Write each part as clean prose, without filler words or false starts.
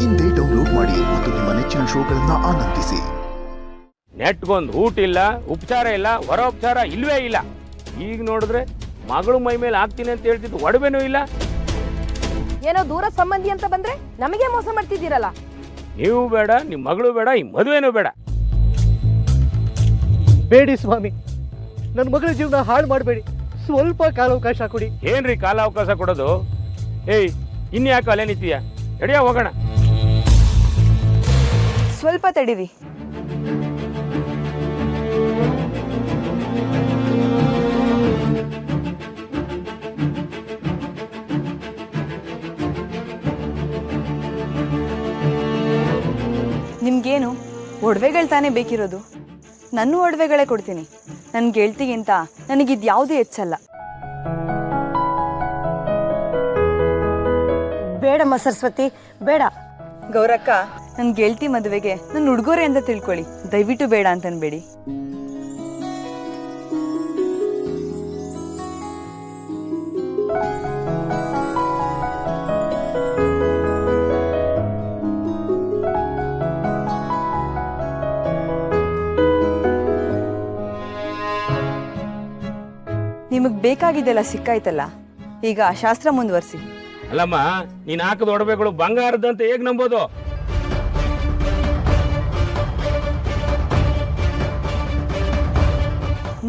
ಇಂದೇ ಡೌನ್ಲೋಡ್ ಮಾಡಿ ಮತ್ತು ನಿಮ್ಮ ನೆಚ್ಚಿನ ಶೋಗಳನ್ನ ಆನಂದಿಸಿ. ನೆಟ್ಗೊಂದು ಊಟ ಇಲ್ಲ, ಉಪಚಾರ ಇಲ್ಲ, ಹೊರೋಪಚಾರ ಇಲ್ವೇ ಇಲ್ಲ. ಈಗ ನೋಡಿದ್ರೆ ಮಗಳು ಮೈ ಮೇಲೆ ಹಾಕ್ತೀನಿ ಅಂತ ಹೇಳ್ತಿದ್ದು ಒಡವೆನೂ ಇಲ್ಲ. ಏನೋ ದೂರ ಸಂಬಂಧಿ ಅಂತ ಬಂದ್ರೆ ನಮಗೆ ಮೋಸ ಮಾಡ್ತಿದ್ದೀರಲ್ಲ. ನೀವು ಬೇಡ, ನಿಮ್ಮ ಮಗಳು ಬೇಡ, ಈ ಮದುವೆನೂ ಬೇಡ. ಬೇಡಿ ಸ್ವಾಮಿ, ನನ್ನ ಮಗಳ ಜೀವನ ಹಾಳು ಮಾಡಬೇಡಿ. ಸ್ವಲ್ಪ ಕಾಲಾವಕಾಶ ಕೊಡಿ. ಏನ್ರಿ ಕಾಲಾವಕಾಶ ಕೊಡೋದು? ಏಯ್, ಇನ್ಯಾಕೆ ಅಲ್ಲೇ ನಿಂತೀಯ? ಎಡಿಯ ಹೋಗೋಣ. ಸ್ವಲ್ಪ ತಡೀರಿ. ನಿಮ್ಗೇನು ಒಡವೆಗಳು ತಾನೇ ಬೇಕಿರೋದು? ನನ್ನ ಒಡವೆಗಳೇ ಕೊಡ್ತೀನಿ. ನನ್ನ ಗೆಳತಿಗಿಂತ ನನಗಿದು ಯಾವುದೂ ಹೆಚ್ಚಲ್ಲ. ಬೇಡಮ್ಮ ಸರಸ್ವತಿ, ಬೇಡ. ಗೌರಕ್ಕ, ನನ್ನ ಗೆಳತಿ ಮದುವೆಗೆ ನನ್ನ ಉಡುಗೊರೆ ಅಂತ ತಿಳ್ಕೊಳ್ಳಿ, ದಯವಿಟ್ಟು ಬೇಡ ಅಂತನ್ಬೇಡಿ. ನಿಮಗೆ ಬೇಕಾಗಿದ್ದೆಲ್ಲ ಸಿಕ್ಕಾಯ್ತಲ್ಲ, ಈಗ ಶಾಸ್ತ್ರ ಮುಂದುವರಿಸಿ. ಅಲ್ಲಮ್ಮ, ನೀನ್ ಹಾಕದ ಒಡವೆಗಳು ಬಂಗಾರದಂತ ಹೇಗ್ ನಂಬೋದು?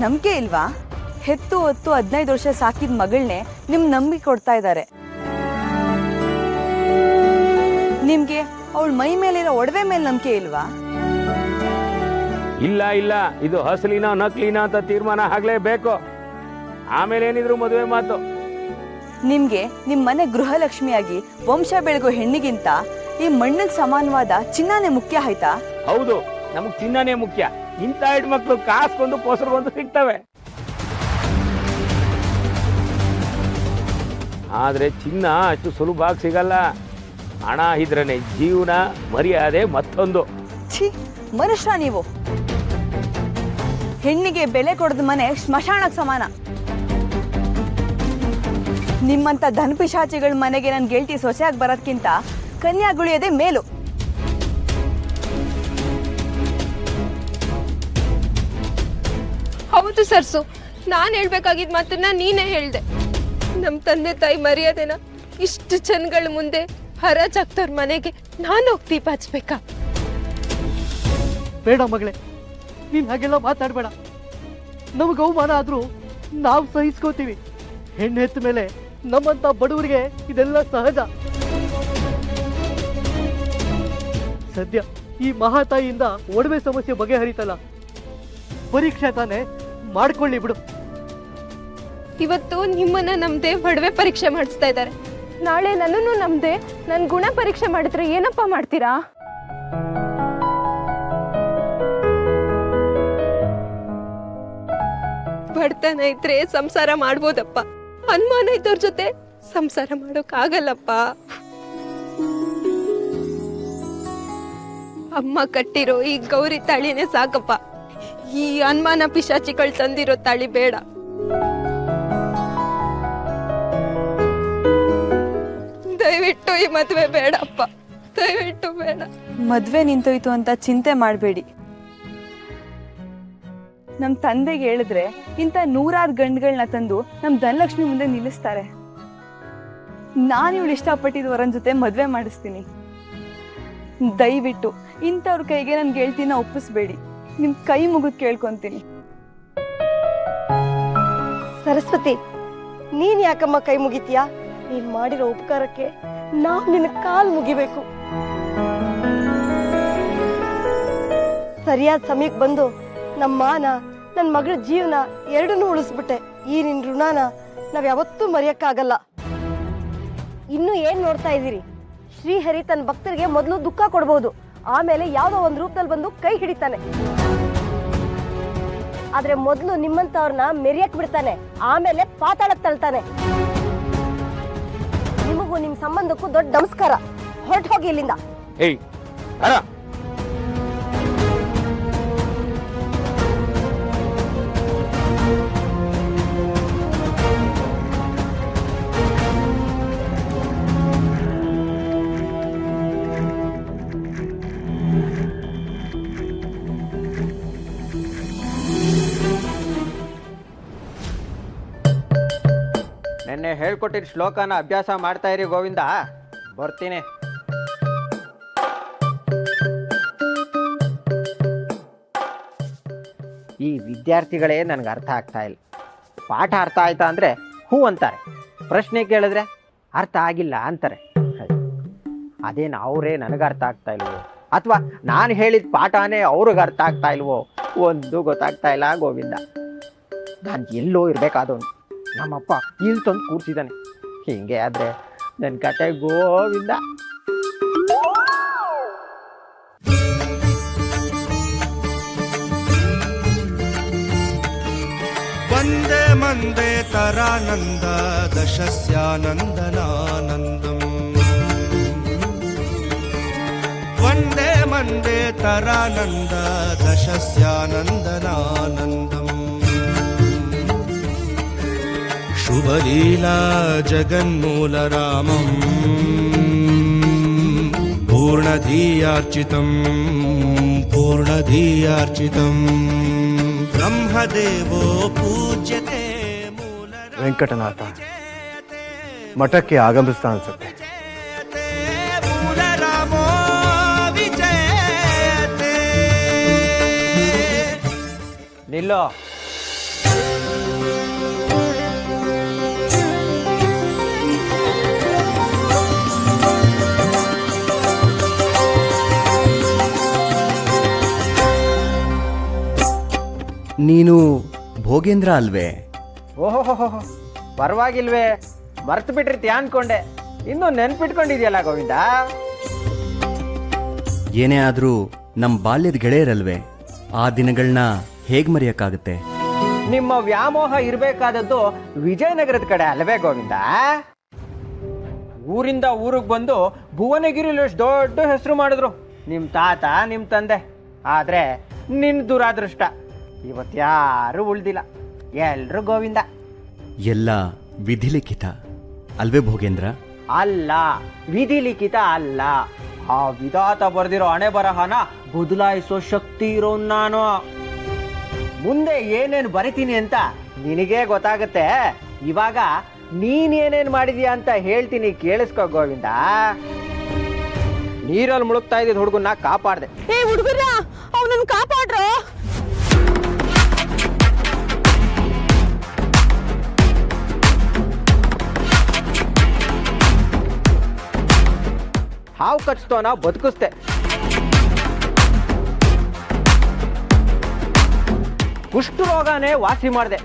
ನಂಬಿಕೆ ಇಲ್ವಾ? ಹೆತ್ತು ಹೊತ್ತು 15 ವರ್ಷ ಸಾಕಿದ ಮಗಳನ್ನೇ ನಿಮ್ ನಂಬಿಕೆ ಕೊಡ್ತಾ ಇದ್ದಾರೆ. ನಿಮ್ಗೆ ಅವಳ ಮೈ ಮೇಲಿರೋ ಒಡವೆ ಮೇಲೆ ನಂಬಿಕೆ ಇಲ್ವಾ? ಇಲ್ಲ ಇಲ್ಲ, ಇದು ಹಸಲಿನ ನಕಲಿನ ಅಂತ ತೀರ್ಮಾನ ಆಗ್ಲೇಬೇಕು. ಆಮೇಲೆ ಏನಿದ್ರು ಮದುವೆ ಮಾತು. ನಿಮ್ಗೆ ನಿಮ್ ಮನೆ ಗೃಹಲಕ್ಷ್ಮಿಯಾಗಿ ವಂಶ ಬೆಳಗೋ ಹೆಣ್ಣಿಗಿಂತ ಈ ಮಣ್ಣಿಗೆ ಸಮಾನವಾದ ಚಿನ್ನನೇ ಮುಖ್ಯ ಆಯ್ತಾ? ಹೌದು, ನಮಗ್ ಚಿನ್ನನೇ ಮುಖ್ಯ. ಇಂಥ ಹೆಣ್ಮಕ್ಳು ಕಾಸ್ಕೊಂಡು ಕೊಸರ್ಗೊಂಡು ಸಿಗ್ತವೆ. ಆದ್ರೆ ಚಿನ್ನ ಅಷ್ಟು ಸುಲಭವಾಗಿ ಸಿಗಲ್ಲ. ಹಣ ಇದ್ರನೆ ಜೀವನ, ಮರ್ಯಾದೆ ಮತ್ತೊಂದು. ಛೀ, ಮನುಷ್ಯ ನೀವು. ಹೆಣ್ಣಿಗೆ ಬೆಲೆ ಕೊಡದ ಮನೆ ಸ್ಮಶಾನಕ್ಕೆ ಸಮಾನ. ನಿಮ್ಮಂತ ಧನಪಿಶಾಚಿಗಳ ಮನೆಗೆ ನನ್ನ ಗೆಳತಿ ಸೊಸೆಯಾಗಿ ಬರೋದ್ಕಿಂತ ಕನ್ಯಾಗುಳಿಯದೆ ಮೇಲು. ಹೌದು ಸರ್ಸು, ನಾನು ಹೇಳ್ಬೇಕಾಗಿದ್ ಮಾತನ್ನ ನೀನೇ ಹೇಳ್ದೆ. ನಮ್ಮ ತಂದೆ ತಾಯಿ ಮರ್ಯಾದೆನ ಇಷ್ಟು ಜನಗಳ ಮುಂದೆ ಹರಾಜಾಗ್ತವ್ರ ಮನೆಗೆ ನಾನು ಹೋಗಿ ದೀಪ ಹಚ್ಬೇಕಾ? ಬೇಡ ಮಗಳೇ, ನೀನ್ ಹಾಗೆಲ್ಲ ಮಾತಾಡ್ಬೇಡ. ನಮಗೆ ಅವಮಾನ ಆದ್ರೂ ನಾವು ಸಹಿಸ್ಕೋತೀವಿ. ಹೆಣ್ಣು ಹೆತ್ತ ಮೇಲೆ ನಮ್ಮಂತ ಬಡವರಿಗೆ ಇದೆಲ್ಲ ಸಹಜ. ಸದ್ಯ ಈ ಮಹಾತಾಯಿಯಿಂದ ಒಡವೆ ಸಮಸ್ಯೆ ಬಗೆಹರಿತಲ್ಲ, ಪರೀಕ್ಷೆ ತಾನೆ, ಮಾಡ್ಕೊಳ್ಳಿ ಬಿಡು. ಇವತ್ತು ನಿಮ್ಮನ್ನ ನಮ್ದೆ ಒಡವೆ ಪರೀಕ್ಷೆ ಮಾಡಿಸ್ತಾ ಇದ್ದಾರೆ. ನಾಳೆ ನನ್ನನ್ನು ನಮ್ದೆ ನನ್ನ ಗುಣ ಪರೀಕ್ಷೆ ಮಾಡಿದ್ರೆ ಏನಪ್ಪ ಮಾಡ್ತೀರಾ? ಬಡತನ ಇದ್ರೆ ಸಂಸಾರ ಮಾಡ್ಬೋದಪ್ಪ, ಅನುಮಾನ ಇದ್ದವ್ರ ಜೊತೆ ಸಂಸಾರ ಮಾಡೋಕ್ ಆಗಲ್ಲಪ್ಪ. ಅಮ್ಮ ಕಟ್ಟಿರೋ ಈ ಗೌರಿ ತಾಳಿನೇ ಸಾಕಪ್ಪ. ಈ ಅನುಮಾನ ಪಿಶಾಚಿಗಳು ತಂದಿರೋ ತಾಳಿ ಬೇಡ. ದಯವಿಟ್ಟು ಈ ಮದ್ವೆ ಬೇಡಪ್ಪ, ದಯವಿಟ್ಟು ಬೇಡ. ಮದ್ವೆ ನಿಂತೋಯ್ತು ಅಂತ ಚಿಂತೆ ಮಾಡಬೇಡಿ. ನಮ್ ತಂದೆಗೆ ಹೇಳಿದ್ರೆ ಇಂಥ 100 ಗಂಡುಗಳನ್ನ ತಂದು ನಮ್ ಧನಲಕ್ಷ್ಮಿ ಮುಂದೆ ನಿಲ್ಲಿಸ್ತಾರೆ. ನಾನು ಇವಳು ಇಷ್ಟಪಟ್ಟಿದ್ ವರನ್ ಜೊತೆ ಮದ್ವೆ ಮಾಡಿಸ್ತೀನಿ. ದಯವಿಟ್ಟು ಇಂಥವ್ರ ಕೈಗೆ ನನ್ ಗೆಳತಿನ ಒಪ್ಪಿಸ್ಬೇಡಿ. ನಿಮ್ ಕೈ ಮುಗಿದ್ ಕೇಳ್ಕೊಂತೀನಿ. ಸರಸ್ವತಿ, ನೀನ್ ಯಾಕಮ್ಮ ಕೈ ಮುಗಿತೀಯಾ? ನೀನ್ ಮಾಡಿರೋ ಉಪಕಾರಕ್ಕೆ ನಾವ್ ನಿನ್ನ ಕಾಲ್ ಮುಗಿಬೇಕು. ಸರಿಯಾದ ಸಮಯಕ್ಕೆ ಬಂದು ನಮ್ಮ ಮಾನ, ನನ್ನ ಮಗಳ ಜೀವನ ಎರಡನ್ನೂ ಉಳಿಸ್ಬಿಟ್ಟೆ. ಈ ನಿನ್ ಋಣನ ನಾವ್ ಯಾವತ್ತೂ ಮರೆಯಕ್ಕಾಗಲ್ಲ. ಇನ್ನು ಏನ್ ನೋಡ್ತಾ ಇದ್ದೀರಿ? ಶ್ರೀಹರಿ ತನ್ನ ಭಕ್ತರಿಗೆ ಮೊದಲು ದುಃಖ ಕೊಡ್ಬಹುದು, ಆಮೇಲೆ ಯಾವ್ದೋ ಒಂದು ರೂಪದಲ್ಲಿ ಬಂದು ಕೈ ಹಿಡಿತಾನೆ. ಆದ್ರೆ ಮೊದಲು ನಿಮ್ಮಂತವ್ರನ್ನ ಮೆರಿಯಕ್ ಬಿಡ್ತಾನೆ, ಆಮೇಲೆ ಪಾತಾಳಕ್ ತಳ್ತಾನೆ. ನಿಮಗೂ ನಿಮ್ ಸಂಬಂಧಕ್ಕೂ ದೊಡ್ಡ ನಮಸ್ಕಾರ. ಹೊರಟು ಹೋಗಿ ಇಲ್ಲಿಂದ. ಏಯ್, ಅರ ಹೇಳ್ಕೊಟ್ಟಿದ್ದ ಶ್ಲೋಕನ ಅಭ್ಯಾಸ ಮಾಡ್ತಾ ಇರಿ ಗೋವಿಂದ. ಬರ್ತೀನಿ. ಈ ವಿದ್ಯಾರ್ಥಿಗಳೇ ನನಗೆ ಅರ್ಥ ಆಗ್ತಾ ಇಲ್ಲ. ಪಾಠ ಅರ್ಥ ಆಯ್ತಾ ಅಂದರೆ ಹೂ ಅಂತಾರೆ, ಪ್ರಶ್ನೆ ಕೇಳಿದ್ರೆ ಅರ್ಥ ಆಗಿಲ್ಲ ಅಂತಾರೆ. ಅದೇನು ಅವರೇ ನನಗೆ ಅರ್ಥ ಆಗ್ತಾ ಇಲ್ವೋ ಅಥವಾ ನಾನು ಹೇಳಿದ ಪಾಠನೇ ಅವ್ರಿಗೆ ಅರ್ಥ ಆಗ್ತಾ ಇಲ್ವೋ ಒಂದು ಗೊತ್ತಾಗ್ತಾ ಇಲ್ಲ ಗೋವಿಂದ. ನಾನು ಎಲ್ಲೋ ಇರಬೇಕಾದವನು, ನಮ್ಮಪ್ಪ ಇಲ್ಲಿ ತಂದು ಕೂರ್ಸಿದ್ದಾನೆ. ಹಿಂಗೆ ಆದರೆ ನನ್ನ ಕತೆ ಗೋವಿಂದ. ವಂದೇ ಮಂದೇ ತರಾನಂದ ದಶಸ್ಯಾನಂದನಾನಂದಂ. ವಂದೇ ಮಂದೇ ತರಾನಂದ ದಶಸ್ಯಾನಂದನಾನಂದಂ. ಶುಭಲೀಲಾ ಜಗನ್ಮೂಲ ರಾಮಂ ಪೂರ್ಣಧೀಯಾರ್ಚಿತಂ ಪೂರ್ಣಧೀಯಾರ್ಚಿತಂ. ಬ್ರಹ್ಮದೇವೋ ಪೂಜ್ಯತೆ ಮೂಲ ವೆಂಕಟನಾಥ ಮಠಕ್ಕೆ ಆಗಮಿಸ್ತಾ ಅನ್ಸುತ್ತೆ. ಮೂಲ ರಾಮೋ ವಿಜಯತೆ. ನಿಲ್ಲೋ. ನೀನು ಭೋಗೇಂದ್ರ ಅಲ್ವೇ? ಓಹೋ, ಪರವಾಗಿಲ್ವೇ, ಮರ್ತು ಬಿಟ್ಟಿರ್ತೀಯ ಅನ್ಕೊಂಡೆ. ಇನ್ನೂ ನೆನ್ಪಿಟ್ಕೊಂಡಿದ್ಯಲ್ಲ ಗೋವಿಂದ. ಏನೇ ಆದರೂ ನಮ್ಮ ಬಾಲ್ಯದ ಗೆಳೆಯರಲ್ವೇ? ಆ ದಿನಗಳನ್ನ ಹೇಗೆ ಮರೆಯೋಕ್ಕಾಗುತ್ತೆ? ನಿಮ್ಮ ವ್ಯಾಮೋಹ ಇರಬೇಕಾದದ್ದು ವಿಜಯನಗರದ ಕಡೆ ಅಲ್ವೇ ಗೋವಿಂದ? ಊರಿಂದ ಊರಿಗೆ ಬಂದು ಭುವನಗಿರಿಲಿ ಎಷ್ಟು ದೊಡ್ಡ ಹೆಸರು ಮಾಡಿದ್ರು ನಿಮ್ಮ ತಾತ ನಿಮ್ಮ ತಂದೆ. ಆದರೆ ನಿನ್ನ ದುರಾದೃಷ್ಟ ಇವತ್ತ್ಯಾರೂ ಉಳ್ದಿಲ್ಲ, ಎಲ್ರು ಗೋವಿಂದ. ಎಲ್ಲ ವಿಧಿಲಿಖಿತ ಅಲ್ವೇ ಭೋಗೇಂದ್ರ? ಅಲ್ಲ, ವಿಧಿಲಿಖಿತ ಅಲ್ಲ. ಆ ವಿಧಾತ ಬರೆದಿರೋ ಹಣೆ ಬರಹನ ಬದಲಾಯಿಸೋ ಶಕ್ತಿ ಇರೋ ನಾನು. ಮುಂದೆ ಏನೇನು ಬರಿತೀನಿ ಅಂತ ನಿನಗೇ ಗೊತ್ತಾಗುತ್ತೆ. ಇವಾಗ ನೀನೇನೇನು ಮಾಡಿದೀಯ ಅಂತ ಹೇಳ್ತೀನಿ, ಕೇಳಿಸ್ಕೋ ಗೋವಿಂದ. ನೀರಲ್ಲಿ ಮುಳುಗ್ತಾ ಇದ್ದಿದ್ದ ಹುಡುಗನ್ನ ಕಾಪಾಡ್ದೆ. ಏ ಹುಡುಗರ, ಅವನನ್ನು ಕಾಪಾಡ್ರೋ. ಹಾವು ಕಚ್ತೋನ ಬದುಕಿಸ್ದೆ. ಕುಷ್ಠರೋಗನೇ ವಾಸಿ ಮಾಡಿದೆ.